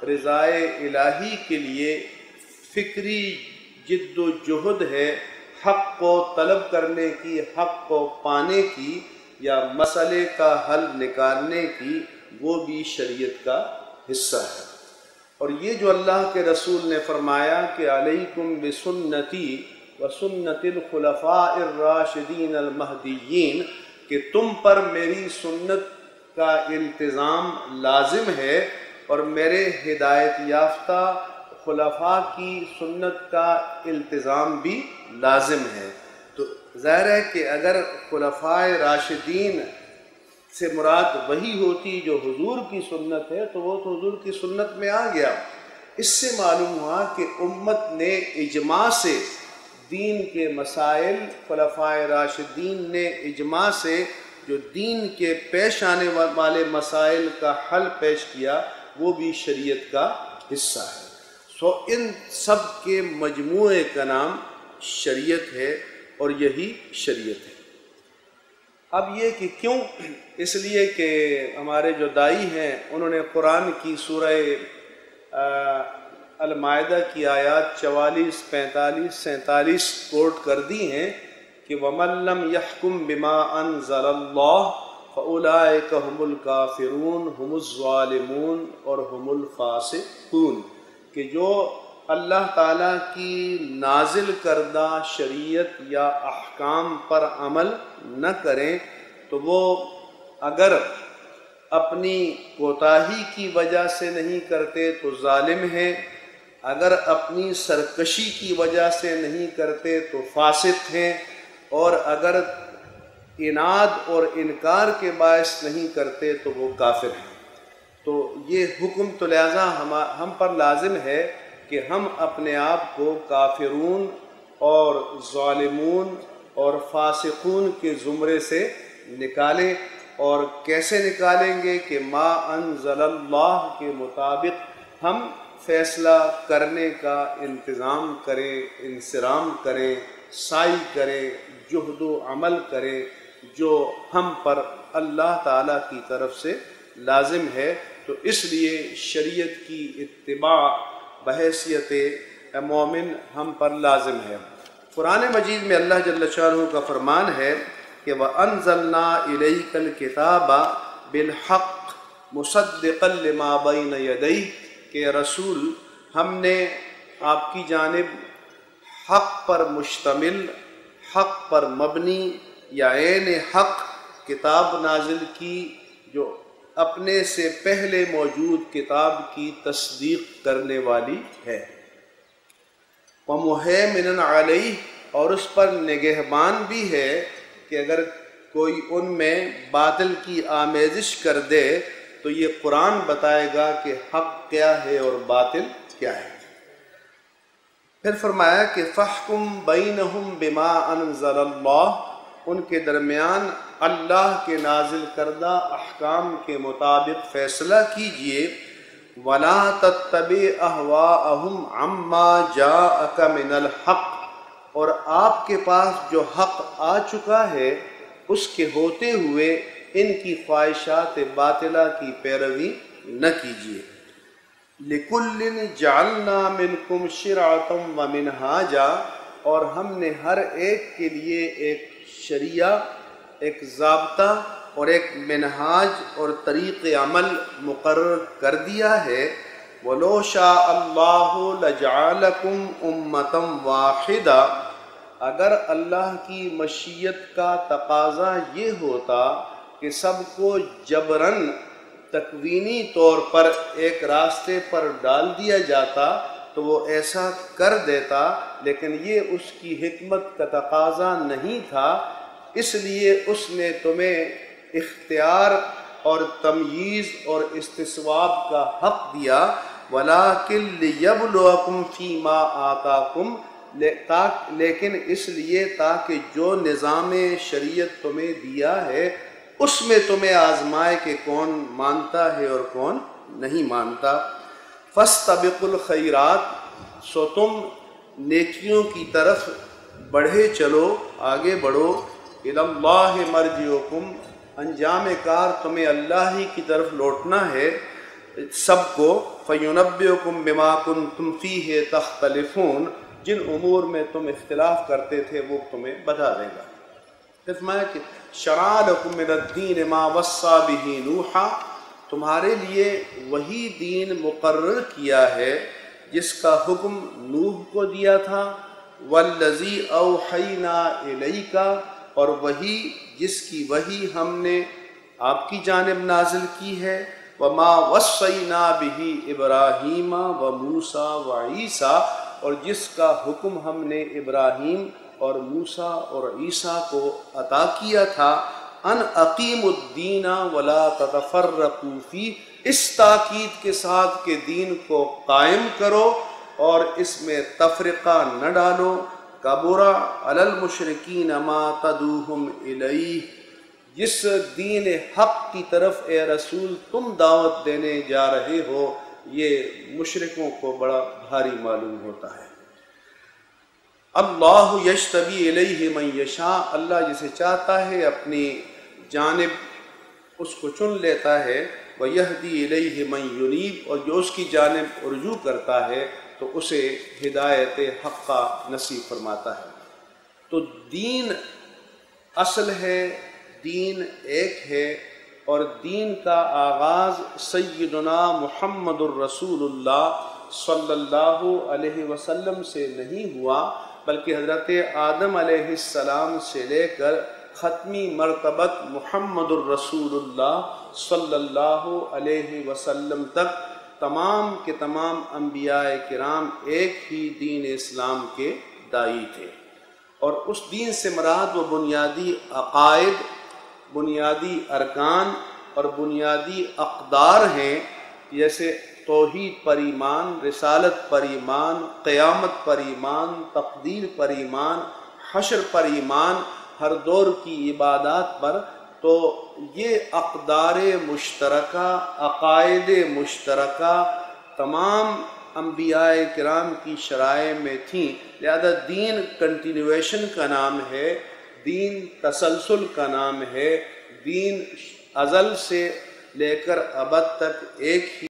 رضائے الہی کے لیے فکری جد و جہد ہے، حق کو طلب کرنے کی، حق کو پانے کی، یا مسئلے کا حل نکالنے کی، وہ بھی شریعت کا حصہ ہے۔ اور یہ جو اللہ کے رسول نے فرمایا کہ علیکم بسنتی و سنت الخلفاء الراشدین المہدیین، کہ تم پر میری سنت کا التزام لازم ہے اور میرے ہدایت یافتہ خلفاء کی سنت کا التزام بھی لازم ہے۔ تو ظاہر ہے کہ اگر خلفاء راشدین سے مراد وہی ہوتی جو حضور کی سنت ہے تو وہ تو حضور کی سنت میں آ گیا۔ اس سے معلوم ہوا کہ امت نے اجماع سے دین کے مسائل، خلفاء راشدین نے اجماع سے جو دین کے پیش آنے والے مسائل کا حل پیش کیا، وہ بھی شریعت کا حصہ ہے۔ ان سب کے مجموعے کا نام شریعت ہے اور یہی شریعت ہے۔ اب یہ کہ کیوں؟ اس لیے کہ ہمارے جو دائی ہیں انہوں نے قرآن کی سورہ المائدہ کی آیات 44، 45، 47 کوٹ کر دی ہیں کہ وَمَن لَّمْ يَحْكُم بِمَا أَنزَلَ اللَّهُ فَأُولَٰئِكَ هُمُ الْكَافِرُونَ هُمُ الظَّالِمُونَ اور هُمُ الْفَاسِقُونَ، کہ جو اللہ تعالیٰ کی نازل کردہ شریعت یا احکام پر عمل نہ کریں تو وہ اگر اپنی کوتاہی کی وجہ سے نہیں کرتے تو ظالم ہیں، اگر اپنی سرکشی کی وجہ سے نہیں کرتے تو فاسق ہیں، اور اگر عناد اور انکار کے باعث نہیں کرتے تو وہ کافر ہیں۔ تو یہ حکم تو لہٰذا ہم پر لازم ہے کہ ہم اپنے آپ کو کافرون اور ظالمون اور فاسقون کے زمرے سے نکالیں۔ اور کیسے نکالیں گے؟ کہ ما انزل اللہ کے مطابق ہم فیصلہ کرنے کا انتظام کریں، انصرام کریں، سعی کریں، جہد و عمل کریں جو ہم پر اللہ تعالیٰ کی طرف سے لازم ہے۔ تو اس لیے شریعت کی اتباع بحیثیت مومن ہم پر لازم ہے۔ قرآن مجید میں اللہ جل شانہ کا فرمان ہے کہ وَأَنزَلْنَا إِلَيْكَ الْكِتَابَ بِالْحَقِّ مُصَدِّقًا لِمَا بَيْنَ يَدَيْهِ، کہ رسول ہم نے آپ کی جانب حق پر مشتمل، حق پر مبنی یا عین حق کتاب نازل کی جو اپنے سے پہلے موجود کتاب کی تصدیق کرنے والی ہے۔ وَمُهَيْمِنًا عَلَيْهِ، اور اس پر نگہبان بھی ہے کہ اگر کوئی ان میں باطل کی آمیزش کر دے تو یہ قرآن بتائے گا کہ حق کیا ہے اور باطل کیا ہے۔ پھر فرمایا کہ فَاحْكُم بَيْنَهُم بِمَا أَنزَلَ اللَّهُ، ان کے درمیان اللہ کے نازل کردہ احکام کے مطابق فیصلہ کیجئے۔ وَلَا تَتَّبِعْ أَهْوَاءَهُمْ عَمَّا جَاءَكَ مِنَ الْحَقِّ، اور آپ کے پاس جو حق آ چکا ہے اس کے ہوتے ہوئے ان کی خواہشات باطلہ کی پیروی نہ کیجیے۔ لِكُلٍّ جَعَلْنَا مِنْكُمْ شِرْعَةً وَمِنْهَاجًا، اور ہم نے ہر ایک کے لیے ایک شریعہ، ایک ضابطہ اور ایک منہاج اور طریق عمل مقرر کر دیا ہے۔ وَلَوْ شَاءَ اللَّهُ لَجَعَلَكُمْ أُمَّةً وَاحِدَةً، اگر اللہ کی مشیت کا تقاضا یہ ہوتا کہ سب کو جبراً تکوینی طور پر ایک راستے پر ڈال دیا جاتا تو وہ ایسا کر دیتا، لیکن یہ اس کی حکمت کا تقاضا نہیں تھا، اس لیے اس نے تمہیں اختیار اور تمییز اور استصواب کا حق دیا۔ وَلَٰكِن لِيَبْلُوَكُمْ فِي مَا آتَاكُمْ، لیکن اس لیے تاکہ جو نظام شریعت تمہیں دیا ہے اس میں تمہیں آزمائے کہ کون مانتا ہے اور کون نہیں مانتا۔ فَاسْتَبِقُوا الْخَيْرَاتِ، سو تم نیکیوں کی طرف بڑھے چلو، آگے بڑھو۔ إِلَى اللَّهِ مَرْجِعُكُمْ، انجام کار تمہیں اللہ ہی کی طرف لوٹنا ہے۔ سب کو فَيُنَبِّئُكُم بِمَا كُنتُم فِيهِ تَخْتَلِفُونَ، جن امور میں تم اختلاف کرتے تھے وہ تمہیں بتا دے گا۔ فرمایا کہ شرع لکم من الدین ما وصى به نوحا، تمہارے لیے وہی دین مقرر کیا ہے جس کا حکم نوح کو دیا تھا، والذی اوحینا الیک، اور وہی جس کی وحی ہم نے آپ کی جانب نازل کی ہے، وما وصینا به ابراہیم وموسیٰ وعیسیٰ، اور جس کا حکم ہم نے ابراہیم اور موسیٰ اور عیسیٰ کو عطا کیا تھا، ان اقیموا الدین ولا تتفرقوا فیہ، اس تاکید کے ساتھ کہ دین کو قائم کرو اور اس میں تفرقہ نہ ڈالو، کبر علی المشرکین ما تدعوہم الیہ، جس دین حق کی طرف اے رسول تم دعوت دینے جا رہے ہو یہ مشرکوں کو بڑا بھاری معلوم ہوتا ہے۔ اللہ یجتبی الیہ من یشاء، اللہ جسے چاہتا ہے اپنی جانب اس کو چن لیتا ہے، ویہدی الیہ من ینیب، اور جو اس کی جانب رجوع کرتا ہے تو اسے ہدایت حق کا نصیب فرماتا ہے۔ تو دین اصل ہے، دین ایک ہے، اور دین کا آغاز سیدنا محمد الرسول اللہ صلی اللہ علیہ وسلم سے نہیں ہوا، بلکہ حضرت آدم علیہ السلام سے لے کر ختمی مرتبت محمد الرسول اللہ صلی اللہ علیہ وسلم تک تمام کے تمام انبیاء کرام ایک ہی دین اسلام کے داعی تھے، اور اس دین سے مراد وہ بنیادی عقائد، بنیادی ارکان اور بنیادی اقدار ہیں، جیسے توحید پر ایمان، رسالت پر ایمان، قیامت پر ایمان، تقدیر پر ایمان، حشر پر ایمان، ہر دور کی عبادات پر۔ تو یہ اقدار مشترکہ، عقائد مشترکہ تمام انبیاء کرام کی شرائع میں تھیں، لہذا دین کنٹینویشن کا نام ہے، دین تسلسل کا نام ہے، دین ازل سے لے کر ابد تک ایک ہی